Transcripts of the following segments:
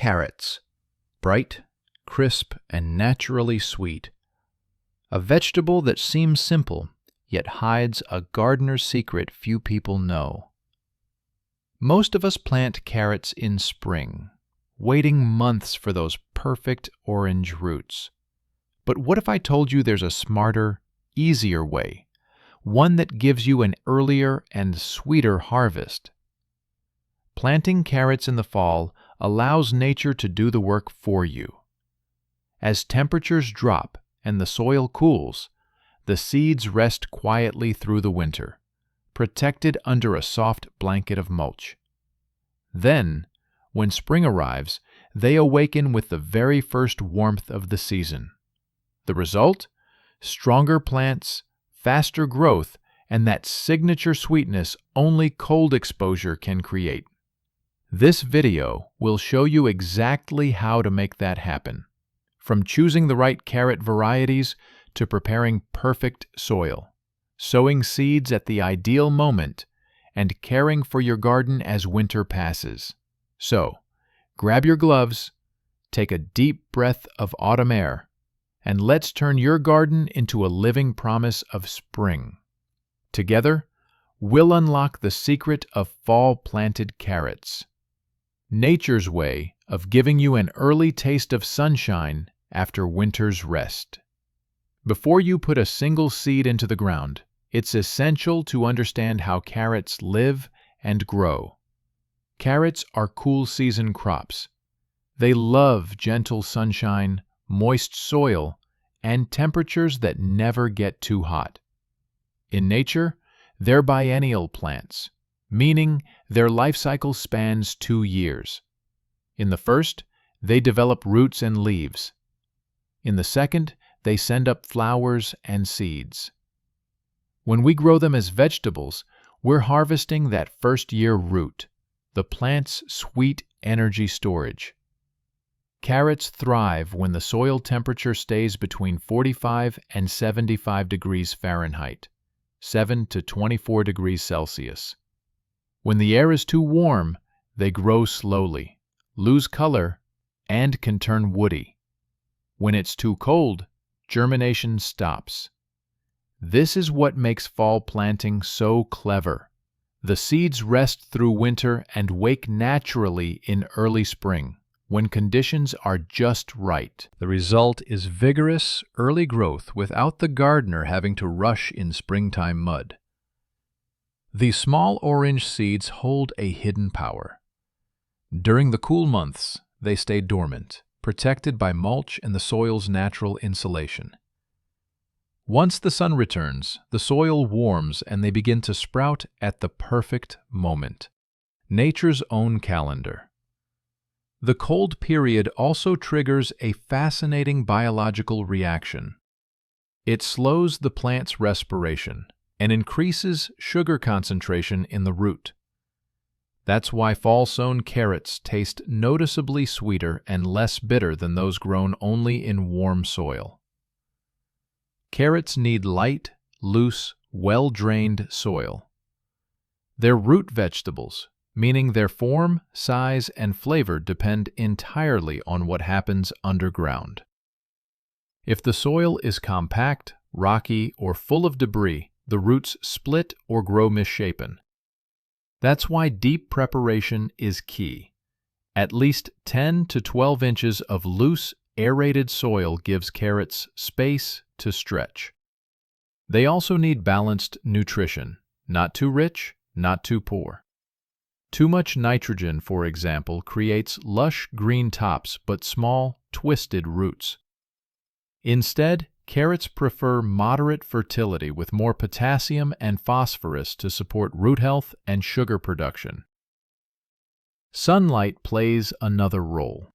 carrots, bright, crisp, and naturally sweet. A vegetable that seems simple, yet hides a gardener's secret few people know. Most of us plant carrots in spring, waiting months for those perfect orange roots. But what if I told you there's a smarter, easier way, one that gives you an earlier and sweeter harvest? Planting carrots in the fall allows nature to do the work for you. As temperatures drop and the soil cools, the seeds rest quietly through the winter, protected under a soft blanket of mulch. Then, when spring arrives, they awaken with the very first warmth of the season. The result? Stronger plants, faster growth, and that signature sweetness only cold exposure can create. This video will show you exactly how to make that happen, from choosing the right carrot varieties to preparing perfect soil, sowing seeds at the ideal moment, and caring for your garden as winter passes. So, grab your gloves, take a deep breath of autumn air, and let's turn your garden into a living promise of spring. Together, we'll unlock the secret of fall-planted carrots, nature's way of giving you an early taste of sunshine after winter's rest. Before you put a single seed into the ground, it's essential to understand how carrots live and grow. Carrots are cool season crops. They love gentle sunshine, moist soil, and temperatures that never get too hot. In nature, they're biennial plants, meaning their life cycle spans 2 years. In the first, they develop roots and leaves. In the second, they send up flowers and seeds. When we grow them as vegetables, we're harvesting that first-year root, the plant's sweet energy storage. Carrots thrive when the soil temperature stays between 45 and 75 degrees Fahrenheit, 7 to 24 degrees Celsius. When the air is too warm, they grow slowly, lose color, and can turn woody. When it's too cold, germination stops. This is what makes fall planting so clever. The seeds rest through winter and wake naturally in early spring, when conditions are just right. The result is vigorous, early growth without the gardener having to rush in springtime mud. These small orange seeds hold a hidden power. During the cool months, they stay dormant, protected by mulch and the soil's natural insulation. Once the sun returns, the soil warms and they begin to sprout at the perfect moment. Nature's own calendar. The cold period also triggers a fascinating biological reaction. It slows the plant's respiration and increases sugar concentration in the root. That's why fall-sown carrots taste noticeably sweeter and less bitter than those grown only in warm soil. Carrots need light, loose, well-drained soil. They're root vegetables, meaning their form, size, and flavor depend entirely on what happens underground. If the soil is compact, rocky, or full of debris, the roots split or grow misshapen. That's why deep preparation is key. At least 10 to 12 inches of loose, aerated soil gives carrots space to stretch. They also need balanced nutrition, not too rich, not too poor. Too much nitrogen, for example, creates lush green tops but small, twisted roots. Instead, carrots prefer moderate fertility with more potassium and phosphorus to support root health and sugar production. Sunlight plays another role.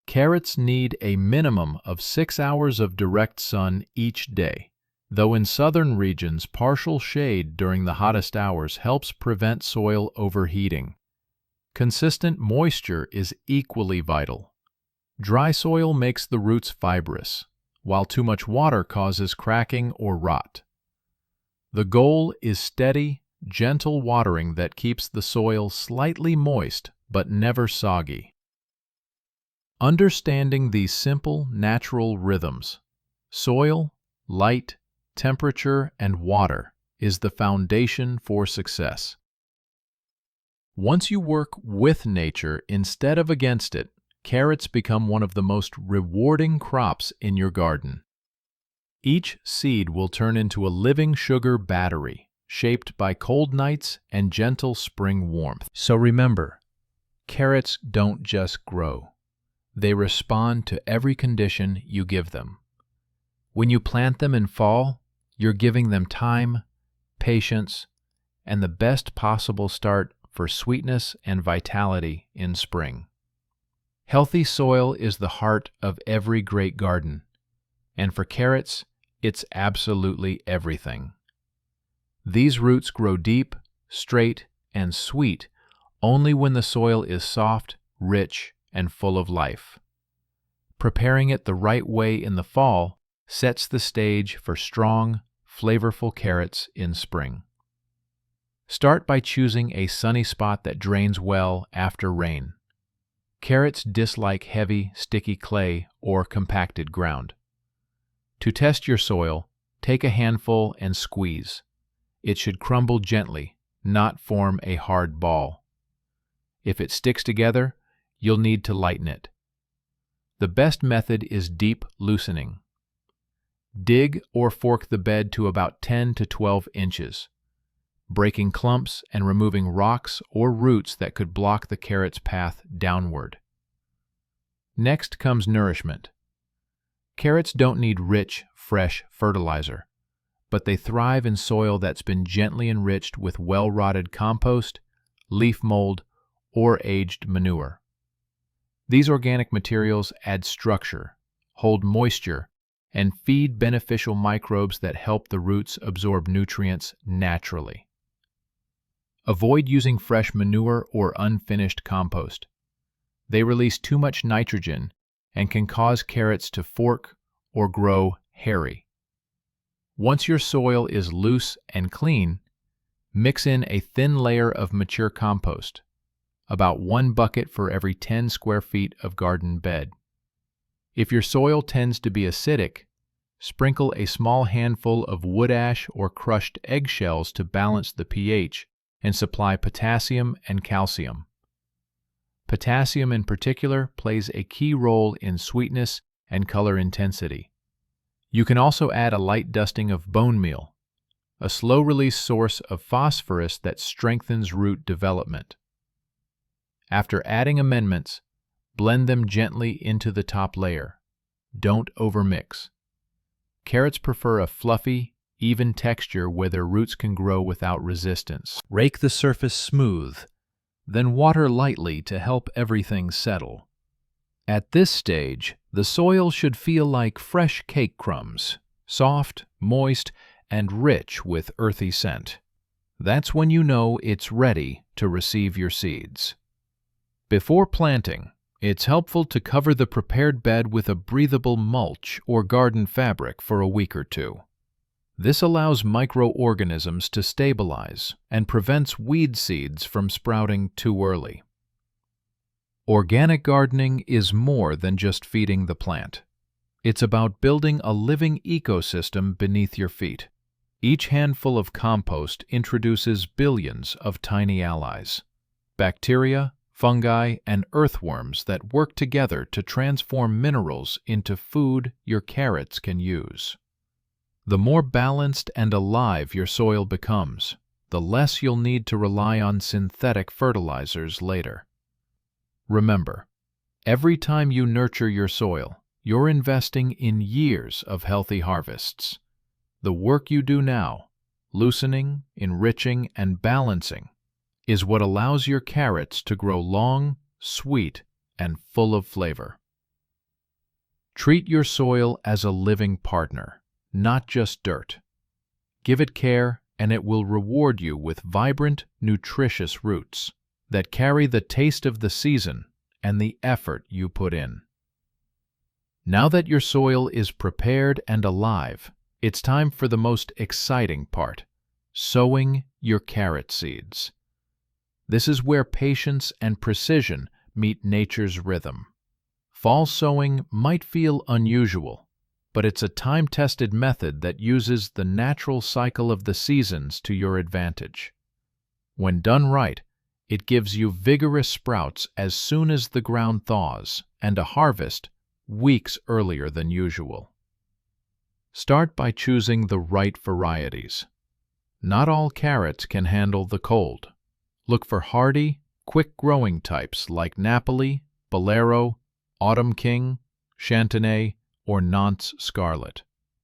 Carrots need a minimum of 6 hours of direct sun each day, though in southern regions partial shade during the hottest hours helps prevent soil overheating. Consistent moisture is equally vital. Dry soil makes the roots fibrous, while too much water causes cracking or rot. The goal is steady, gentle watering that keeps the soil slightly moist but never soggy. Understanding these simple, natural rhythms, soil, light, temperature, and water, is the foundation for success. Once you work with nature instead of against it, carrots become one of the most rewarding crops in your garden. Each seed will turn into a living sugar battery, shaped by cold nights and gentle spring warmth. So remember, carrots don't just grow. They respond to every condition you give them. When you plant them in fall, you're giving them time, patience, and the best possible start for sweetness and vitality in spring. Healthy soil is the heart of every great garden, and for carrots, it's absolutely everything. These roots grow deep, straight, and sweet only when the soil is soft, rich, and full of life. Preparing it the right way in the fall sets the stage for strong, flavorful carrots in spring. Start by choosing a sunny spot that drains well after rain. Carrots dislike heavy, sticky clay or compacted ground. To test your soil, take a handful and squeeze. It should crumble gently, not form a hard ball. If it sticks together, you'll need to lighten it. The best method is deep loosening. Dig or fork the bed to about 10 to 12 inches, breaking clumps and removing rocks or roots that could block the carrot's path downward. Next comes nourishment. Carrots don't need rich, fresh fertilizer, but they thrive in soil that's been gently enriched with well-rotted compost, leaf mold, or aged manure. These organic materials add structure, hold moisture, and feed beneficial microbes that help the roots absorb nutrients naturally. Avoid using fresh manure or unfinished compost. They release too much nitrogen and can cause carrots to fork or grow hairy. Once your soil is loose and clean, mix in a thin layer of mature compost, about 1 bucket for every 10 square feet of garden bed. If your soil tends to be acidic, sprinkle a small handful of wood ash or crushed eggshells to balance the pH and supply potassium and calcium. Potassium in particular plays a key role in sweetness and color intensity. You can also add a light dusting of bone meal, a slow-release source of phosphorus that strengthens root development. After adding amendments, blend them gently into the top layer. Don't overmix. Carrots prefer a fluffy, even texture where their roots can grow without resistance. Rake the surface smooth, then water lightly to help everything settle. At this stage, the soil should feel like fresh cake crumbs, soft, moist, and rich with earthy scent. That's when you know it's ready to receive your seeds. Before planting, it's helpful to cover the prepared bed with a breathable mulch or garden fabric for a week or two. This allows microorganisms to stabilize and prevents weed seeds from sprouting too early. Organic gardening is more than just feeding the plant. It's about building a living ecosystem beneath your feet. Each handful of compost introduces billions of tiny allies, bacteria, fungi, and earthworms that work together to transform minerals into food your carrots can use. The more balanced and alive your soil becomes, the less you'll need to rely on synthetic fertilizers later. Remember, every time you nurture your soil, you're investing in years of healthy harvests. The work you do now, loosening, enriching, and balancing, is what allows your carrots to grow long, sweet, and full of flavor. Treat your soil as a living partner, not just dirt. Give it care, and it will reward you with vibrant, nutritious roots that carry the taste of the season and the effort you put in. Now that your soil is prepared and alive, it's time for the most exciting part, sowing your carrot seeds. This is where patience and precision meet nature's rhythm. Fall sowing might feel unusual, but it's a time-tested method that uses the natural cycle of the seasons to your advantage. When done right, it gives you vigorous sprouts as soon as the ground thaws and a harvest weeks earlier than usual. Start by choosing the right varieties. Not all carrots can handle the cold. Look for hardy, quick-growing types like Napoli, Bolero, Autumn King, Chantenay, or Nantes Scarlet.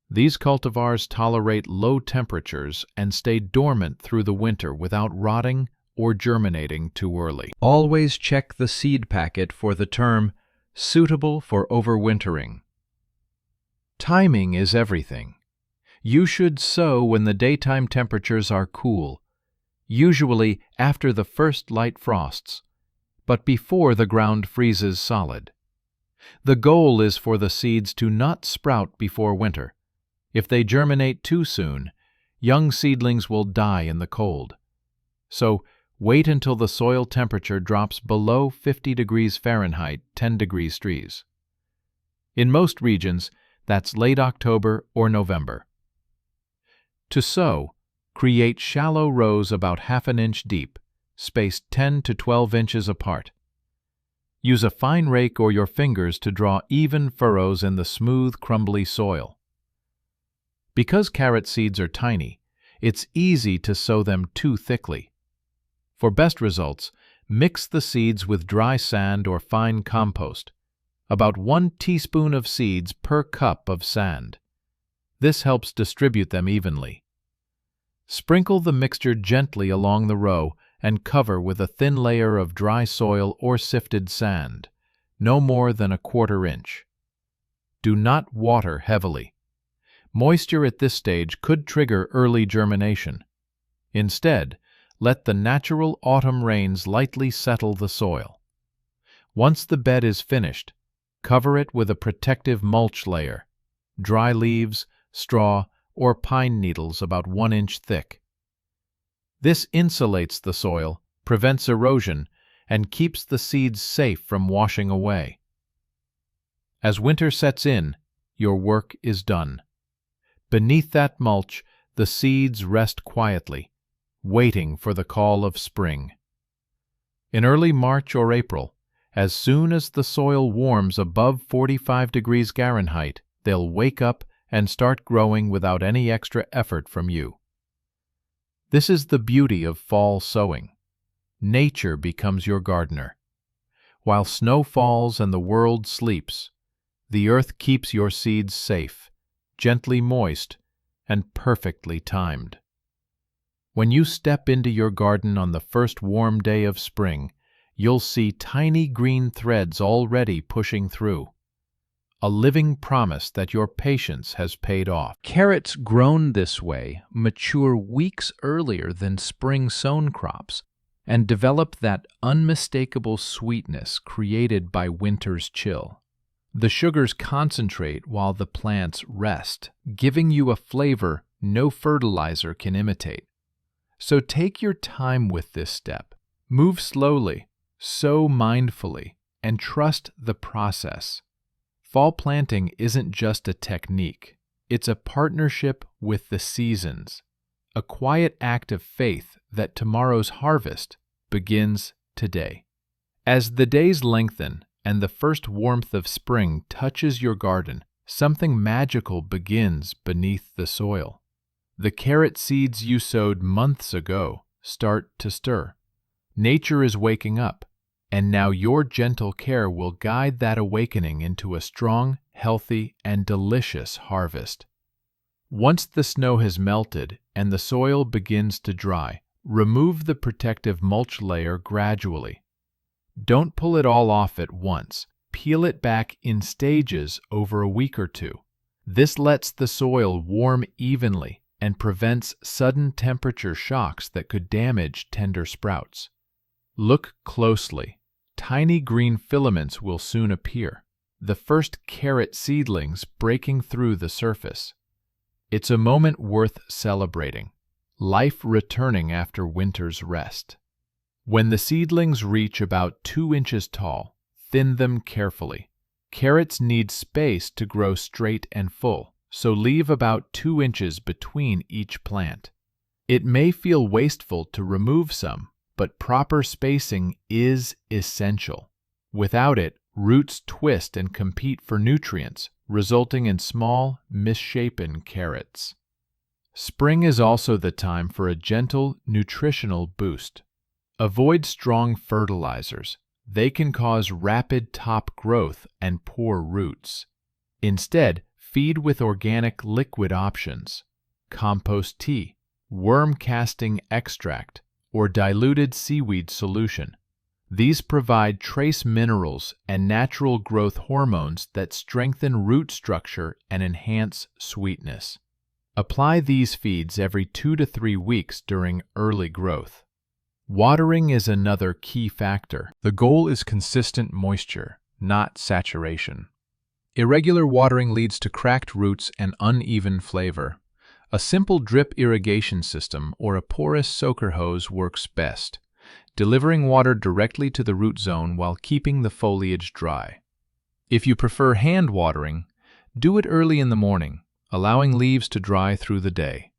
These cultivars tolerate low temperatures and stay dormant through the winter without rotting or germinating too early. Always check the seed packet for the term "suitable for overwintering." Timing is everything. You should sow when the daytime temperatures are cool, usually after the first light frosts, but before the ground freezes solid. The goal is for the seeds to not sprout before winter. If they germinate too soon, young seedlings will die in the cold. So, wait until the soil temperature drops below 50 degrees Fahrenheit, 10 degrees Celsius. In most regions, that's late October or November. To sow, create shallow rows about half an inch deep, spaced 10 to 12 inches apart. Use a fine rake or your fingers to draw even furrows in the smooth, crumbly soil. Because carrot seeds are tiny, it's easy to sow them too thickly. For best results, mix the seeds with dry sand or fine compost, about 1 teaspoon of seeds per cup of sand. This helps distribute them evenly. Sprinkle the mixture gently along the row and cover with a thin layer of dry soil or sifted sand, no more than 1/4 inch. Do not water heavily. Moisture at this stage could trigger early germination. Instead, let the natural autumn rains lightly settle the soil. Once the bed is finished, cover it with a protective mulch layer, dry leaves, straw, or pine needles about 1 inch thick. This insulates the soil, prevents erosion, and keeps the seeds safe from washing away. As winter sets in, your work is done. Beneath that mulch, the seeds rest quietly, waiting for the call of spring. In early March or April, as soon as the soil warms above 45 degrees Fahrenheit, they'll wake up and start growing without any extra effort from you. This is the beauty of fall sowing. Nature becomes your gardener. While snow falls and the world sleeps, the earth keeps your seeds safe, gently moist, and perfectly timed. When you step into your garden on the first warm day of spring, you'll see tiny green threads already pushing through. A living promise that your patience has paid off. Carrots grown this way mature weeks earlier than spring-sown crops and develop that unmistakable sweetness created by winter's chill. The sugars concentrate while the plants rest, giving you a flavor no fertilizer can imitate. So take your time with this step. Move slowly, sow mindfully, and trust the process. Fall planting isn't just a technique, it's a partnership with the seasons, a quiet act of faith that tomorrow's harvest begins today. As the days lengthen and the first warmth of spring touches your garden, something magical begins beneath the soil. The carrot seeds you sowed months ago start to stir. Nature is waking up, and now your gentle care will guide that awakening into a strong, healthy, and delicious harvest. Once the snow has melted and the soil begins to dry, remove the protective mulch layer gradually. Don't pull it all off at once. Peel it back in stages over a week or two. This lets the soil warm evenly and prevents sudden temperature shocks that could damage tender sprouts. Look closely. Tiny green filaments will soon appear, the first carrot seedlings breaking through the surface. It's a moment worth celebrating, life returning after winter's rest. When the seedlings reach about 2 inches tall, thin them carefully. Carrots need space to grow straight and full, so leave about 2 inches between each plant. It may feel wasteful to remove some, but proper spacing is essential. Without it, roots twist and compete for nutrients, resulting in small, misshapen carrots. Spring is also the time for a gentle, nutritional boost. Avoid strong fertilizers. They can cause rapid top growth and poor roots. Instead, feed with organic liquid options, compost tea, worm casting extract, or diluted seaweed solution. These provide trace minerals and natural growth hormones that strengthen root structure and enhance sweetness. Apply these feeds every 2 to 3 weeks during early growth. Watering is another key factor. The goal is consistent moisture, not saturation. Irregular watering leads to cracked roots and uneven flavor. A simple drip irrigation system or a porous soaker hose works best, delivering water directly to the root zone while keeping the foliage dry. If you prefer hand watering, do it early in the morning, allowing leaves to dry through the day.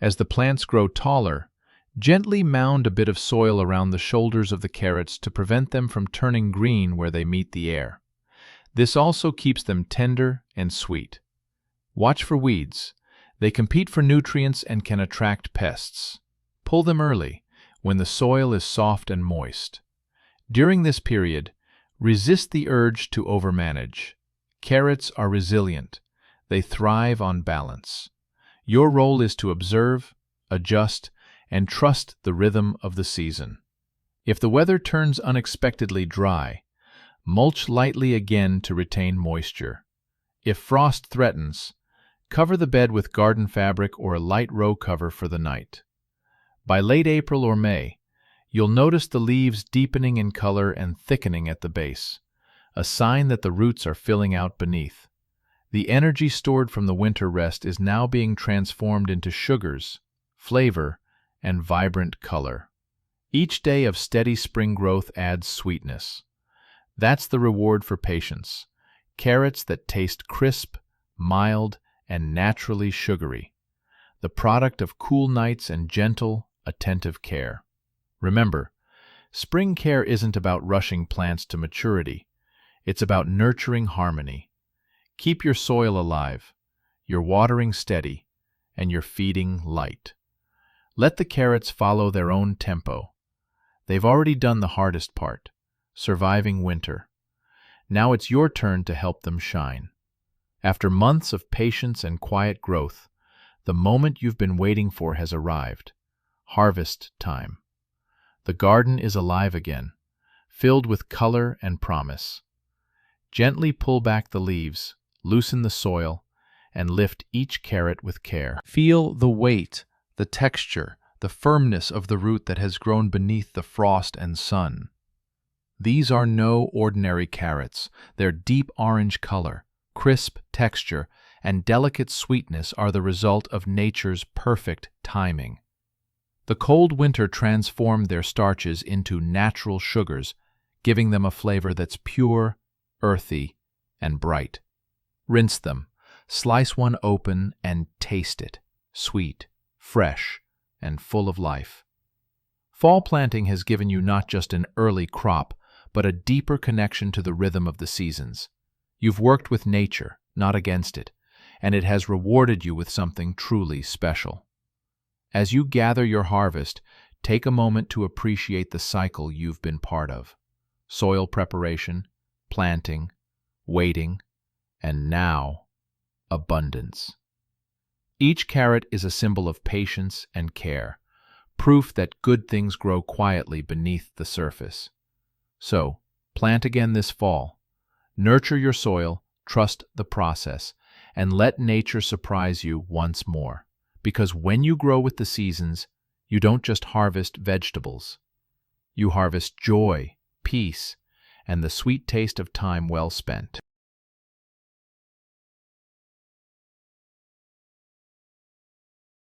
As the plants grow taller, gently mound a bit of soil around the shoulders of the carrots to prevent them from turning green where they meet the air. This also keeps them tender and sweet. Watch for weeds. They compete for nutrients and can attract pests. Pull them early, when the soil is soft and moist. During this period, resist the urge to overmanage. Carrots are resilient. They thrive on balance. Your role is to observe, adjust, and trust the rhythm of the season. If the weather turns unexpectedly dry, mulch lightly again to retain moisture. If frost threatens, cover the bed with garden fabric or a light row cover for the night. By late April or May, you'll notice the leaves deepening in color and thickening at the base, a sign that the roots are filling out beneath. The energy stored from the winter rest is now being transformed into sugars, flavor, and vibrant color. Each day of steady spring growth adds sweetness. That's the reward for patience. Carrots that taste crisp, mild, and naturally sugary. The product of cool nights and gentle, attentive care. Remember, spring care isn't about rushing plants to maturity. It's about nurturing harmony. Keep your soil alive, your watering steady, and your feeding light. Let the carrots follow their own tempo. They've already done the hardest part, surviving winter. Now it's your turn to help them shine. After months of patience and quiet growth, the moment you've been waiting for has arrived. Harvest time. The garden is alive again, filled with color and promise. Gently pull back the leaves, loosen the soil, and lift each carrot with care. Feel the weight, the texture, the firmness of the root that has grown beneath the frost and sun. These are no ordinary carrots. Their deep orange color, crisp texture, and delicate sweetness are the result of nature's perfect timing. The cold winter transformed their starches into natural sugars, giving them a flavor that's pure, earthy, and bright. Rinse them, slice one open, and taste it. Sweet, fresh, and full of life. Fall planting has given you not just an early crop, but a deeper connection to the rhythm of the seasons. You've worked with nature, not against it, and it has rewarded you with something truly special. As you gather your harvest, take a moment to appreciate the cycle you've been part of. Soil preparation, planting, waiting, and now, abundance. Each carrot is a symbol of patience and care, proof that good things grow quietly beneath the surface. So, plant again this fall. Nurture your soil, trust the process, and let nature surprise you once more. Because when you grow with the seasons, you don't just harvest vegetables. You harvest joy, peace, and the sweet taste of time well spent.